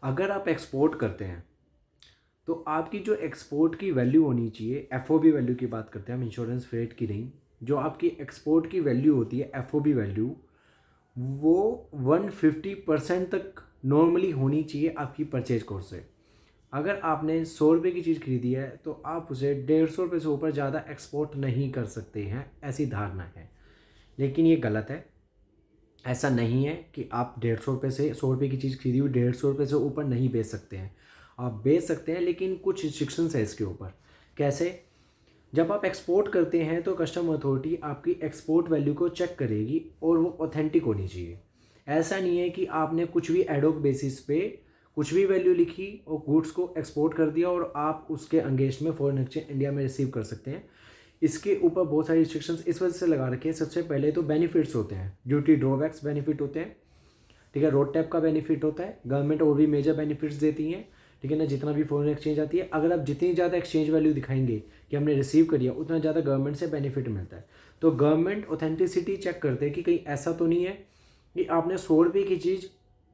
अगर आप एक्सपोर्ट करते हैं तो आपकी जो एक्सपोर्ट की वैल्यू होनी चाहिए, एफओबी वैल्यू की बात करते हैं हम, इंश्योरेंस फ्रेट की नहीं, जो आपकी एक्सपोर्ट की वैल्यू होती है एफओबी वैल्यू, वो 150% तक नॉर्मली होनी चाहिए आपकी परचेज कॉस्ट से। अगर आपने 100 रुपये की चीज़ खरीदी है तो आप उसे 150 रुपये से ऊपर ज़्यादा एक्सपोर्ट नहीं कर सकते हैं, ऐसी धारणा है। लेकिन ये गलत है। ऐसा नहीं है कि आप 150 रुपये से 100 रुपये की चीज़ खरीदी हुई 150 रुपये से ऊपर नहीं बेच सकते हैं। आप बेच सकते हैं, लेकिन कुछ रिस्ट्रिक्शंस है इसके ऊपर। कैसे? जब आप एक्सपोर्ट करते हैं तो कस्टम अथॉरिटी आपकी एक्सपोर्ट वैल्यू को चेक करेगी और वो ऑथेंटिक होनी चाहिए। ऐसा नहीं है कि आपने कुछ भी एडोक बेसिस पे कुछ भी वैल्यू लिखी और गुड्स को एक्सपोर्ट कर दिया और आप उसके अंगेंस्ट में फॉरेन एक्सचेंज इंडिया में रिसीव कर सकते हैं। इसके ऊपर बहुत सारी रिस्ट्रिक्शंस इस वजह से लगा रखे हैं। सबसे पहले तो बेनिफिट्स होते हैं, ड्यूटी ड्रॉबैक्स बेनिफिट होते हैं, ठीक है, रोड टैप का बेनिफिट होता है, गवर्नमेंट और भी मेजर बेनिफिट्स देती हैं, ठीक है ना। जितना भी फॉरेन एक्सचेंज आती है, अगर आप जितनी ज़्यादा एक्सचेंज वैल्यू दिखाएंगे कि हमने रिसीव करिए, उतना ज़्यादा गवर्नमेंट से बेनिफिट मिलता है। तो गवर्नमेंट ऑथेंटिसिटी चेक करते हैं कि कहीं ऐसा तो नहीं है कि आपने 100 रुपये की चीज़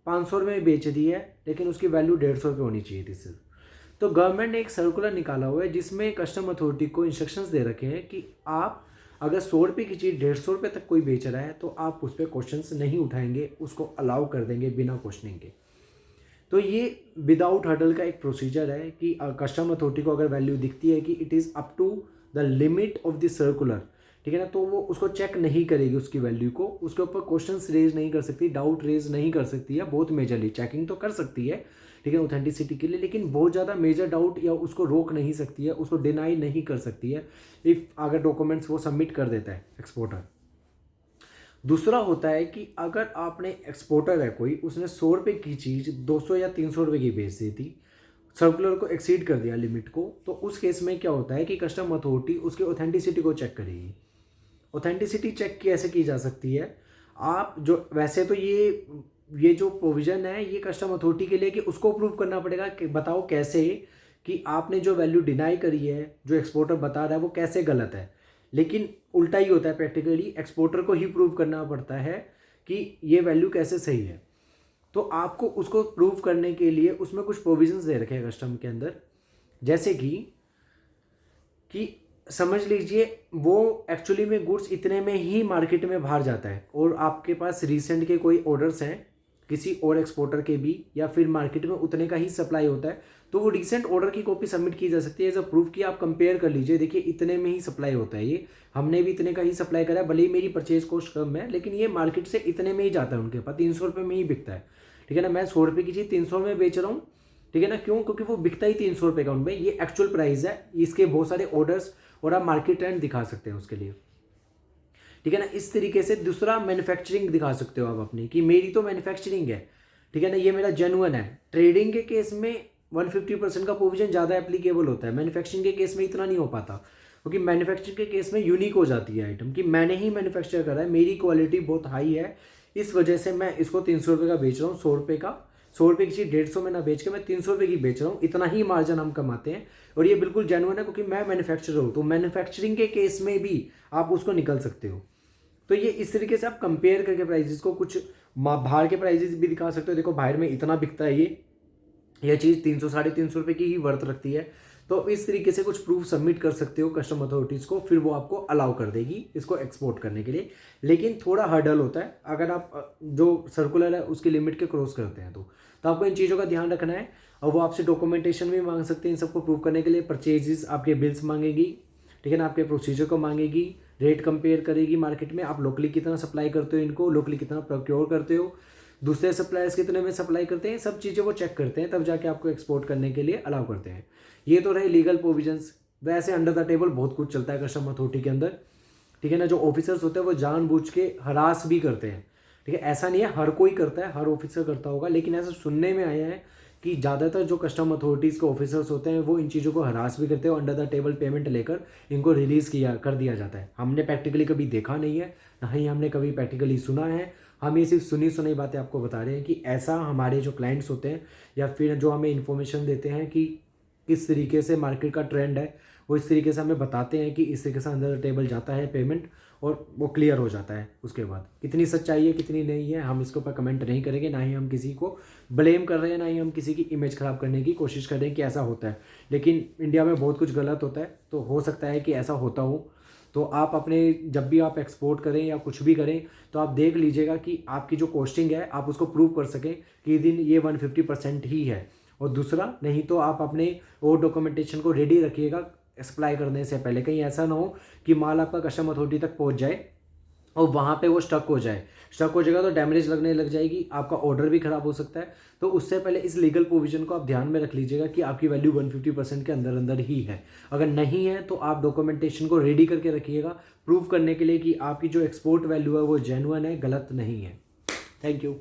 500 रुपये में बेच दी है, लेकिन उसकी वैल्यू 150 रुपये होनी चाहिए थी सिर्फ। तो गवर्नमेंट ने एक सर्कुलर निकाला हुआ है जिसमें कस्टम अथॉरिटी को इंस्ट्रक्शंस दे रखे हैं कि आप अगर 100 रुपये की चीज़ 150 रुपये तक कोई बेच रहा है तो आप उस पर क्वेश्चंस नहीं उठाएंगे, उसको अलाउ कर देंगे बिना क्वेश्चनिंग के। तो ये विदाउट हर्डल का एक प्रोसीजर है कि कस्टम अथॉरिटी को अगर वैल्यू दिखती है कि it is up to the limit of the circular, ठीक है ना, तो वो उसको चेक नहीं करेगी उसकी वैल्यू को, उसके ऊपर क्वेश्चंस रेज नहीं कर सकती, डाउट रेज नहीं कर सकती है। बहुत मेजरली चेकिंग तो कर सकती है, ठीक है, ऑथेंटिसिटी के लिए, लेकिन बहुत ज़्यादा मेजर डाउट या उसको रोक नहीं सकती है, उसको डिनाई नहीं कर सकती है इफ़ अगर डॉक्यूमेंट्स वो सबमिट कर देता है एक्सपोर्टर। दूसरा होता है कि अगर आपने एक्सपोर्टर है कोई, उसने 100 रुपये की चीज़ 200 या 300 रुपये की बेच दी थी, सर्कुलर को एक्सीड कर दिया लिमिट को, तो उस केस में क्या होता है कि कस्टम अथॉरिटी उसकी ऑथेंटिसिटी को चेक करेगी। ऑथेंटिसिटी चेक कैसे की जा सकती है? आप जो वैसे तो ये जो प्रोविज़न है ये कस्टम अथॉरिटी के लिए कि उसको प्रूव करना पड़ेगा कि बताओ कैसे कि आपने जो वैल्यू डिनाई करी है, जो एक्सपोर्टर बता रहा है वो कैसे गलत है। लेकिन उल्टा ही होता है, प्रैक्टिकली एक्सपोर्टर को ही प्रूव करना पड़ता है कि ये वैल्यू कैसे सही है। तो आपको उसको प्रूव करने के लिए उसमें कुछ प्रोविजंस दे रखे हैं कस्टम के अंदर, जैसे कि समझ लीजिए वो एक्चुअली में गुड्स इतने में ही मार्केट में बाहर जाता है और आपके पास रिसेंट के कोई ऑर्डर्स हैं किसी और एक्सपोर्टर के भी, या फिर मार्केट में उतने का ही सप्लाई होता है, तो वो रिसेंट ऑर्डर की कॉपी सबमिट की जा सकती है एज अ प्रूफ कि आप कंपेयर कर लीजिए, देखिए इतने में ही सप्लाई होता है, ये हमने भी इतने का ही सप्लाई करा है, भले ही मेरी परचेज कॉस्ट कम है लेकिन ये मार्केट से इतने में ही जाता है, उनके पास 300 रुपये में ही बिकता है, ठीक है ना। मैं 100 रुपये की चीज़ 300 में बेच रहा हूँ, ठीक है ना, क्यों? क्योंकि वो बिकता ही 300 रुपये का उनमें, ये एक्चुअल प्राइस है, इसके बहुत सारे ऑर्डर्स और आप मार्केट ट्रेंड दिखा सकते हैं उसके लिए, ठीक है ना। इस तरीके से दूसरा मैन्युफैक्चरिंग दिखा सकते हो आप अपनी कि मेरी तो मैन्युफैक्चरिंग है, ठीक है ना, ये मेरा जेन्युइन है। ट्रेडिंग के केस में 150% का प्रोविजन ज़्यादा एप्लीकेबल होता है, मैन्युफैक्चरिंग के केस में इतना नहीं हो पाता, क्योंकि मैन्युफैक्चरिंग के केस में यूनिक हो जाती है आइटम कि मैंने ही मैन्युफैक्चर करा है, मेरी क्वालिटी बहुत हाई है, इस वजह से मैं इसको 300 रुपये का बेच रहा हूँ, 100 रुपये का, 100 रुपये की चीज़ 150 में ना बेच के मैं 300 रुपये की बेच रहा हूँ, इतना ही मार्जिन हम कमाते हैं और ये बिल्कुल जेन्युइन है क्योंकि मैं मैन्युफैक्चरर हूँ। तो मैन्युफैक्चरिंग के केस में भी आप उसको निकल सकते हो। तो ये इस तरीके से आप कंपेयर करके प्राइजेस को कुछ बाहर के प्राइजेस भी दिखा सकते हो, देखो बाहर में इतना बिकता है ये चीज़ 300 350 रुपये की ही वर्थ रखती है। तो इस तरीके से कुछ प्रूफ सबमिट कर सकते हो कस्टम अथॉरिटीज़ को, फिर वो आपको अलाउ कर देगी इसको एक्सपोर्ट करने के लिए। लेकिन थोड़ा हर्डल होता है अगर आप जो सर्कुलर है उसकी लिमिट के क्रॉस करते हैं तो आपको इन चीज़ों का ध्यान रखना है। और वो आपसे डॉक्यूमेंटेशन भी मांग सकते हैं इन सबको प्रूव करने के लिए, परचेजेस आपके बिल्स मांगेगी, ठीक है ना, आपके प्रोसीजर को मांगेगी, रेट कंपेयर करेगी मार्केट में, आप लोकली कितना सप्लाई करते हो इनको, लोकली कितना प्रोक्योर करते हो, दूसरे सप्लायर्स कितने में सप्लाई करते हैं, सब चीज़ें वो चेक करते हैं, तब जाके आपको एक्सपोर्ट करने के लिए अलाउ करते हैं। ये तो रहे लीगल प्रोविजंस। वैसे अंडर द टेबल बहुत कुछ चलता है कस्टम अथॉरिटी के अंदर, ठीक है ना। जो ऑफिसर्स होते हैं वो जानबूझ के हरास भी करते हैं, ठीक है, ऐसा नहीं है हर कोई करता है, हर ऑफिसर करता होगा, लेकिन ऐसा सुनने में आया है कि ज़्यादातर जो कस्टम अथॉरिटीज़ के ऑफिसर्स होते हैं वो इन चीज़ों को हरास भी करते हैं, अंडर द टेबल पेमेंट लेकर इनको रिलीज़ कर दिया जाता है। हमने प्रैक्टिकली कभी देखा नहीं है, ना ही हमने कभी प्रैक्टिकली सुना है, हम ये सिर्फ सुनी सुनी बातें आपको बता रहे हैं कि ऐसा हमारे जो क्लाइंट्स होते हैं या फिर जो हमें इन्फॉर्मेशन देते हैं कि किस तरीके से मार्केट का ट्रेंड है, वो इस तरीके से हमें बताते हैं कि इस तरीके से अंडर द टेबल जाता है पेमेंट और वो क्लियर हो जाता है। उसके बाद कितनी सच्चाई है कितनी नहीं है हम इसके ऊपर कमेंट नहीं करेंगे, ना ही हम किसी को ब्लेम कर रहे हैं, ना ही हम किसी की इमेज ख़राब करने की कोशिश कर रहे हैं कि ऐसा होता है। लेकिन इंडिया में बहुत कुछ गलत होता है, तो हो सकता है कि ऐसा होता हो। तो आप अपने जब भी आप एक्सपोर्ट करें या कुछ भी करें तो आप देख लीजिएगा कि आपकी जो कॉस्टिंग है आप उसको प्रूव कर सकें कि दिन ये 150% ही है। और दूसरा, नहीं तो आप अपने वो डॉक्यूमेंटेशन को रेडी रखिएगा सप्लाई करने से पहले, कहीं ऐसा ना हो कि माल आपका कस्टम अथॉरिटी तक पहुंच जाए और वहाँ पे वो स्टक हो जाए। स्टक हो जाएगा तो डैमेज लगने लग जाएगी, आपका ऑर्डर भी खराब हो सकता है। तो उससे पहले इस लीगल प्रोविजन को आप ध्यान में रख लीजिएगा कि आपकी वैल्यू 150% के अंदर अंदर ही है। अगर नहीं है तो आप डॉक्यूमेंटेशन को रेडी करके रखिएगा प्रूव करने के लिए कि आपकी जो एक्सपोर्ट वैल्यू है वो जेन्युइन है, गलत नहीं है। Thank you.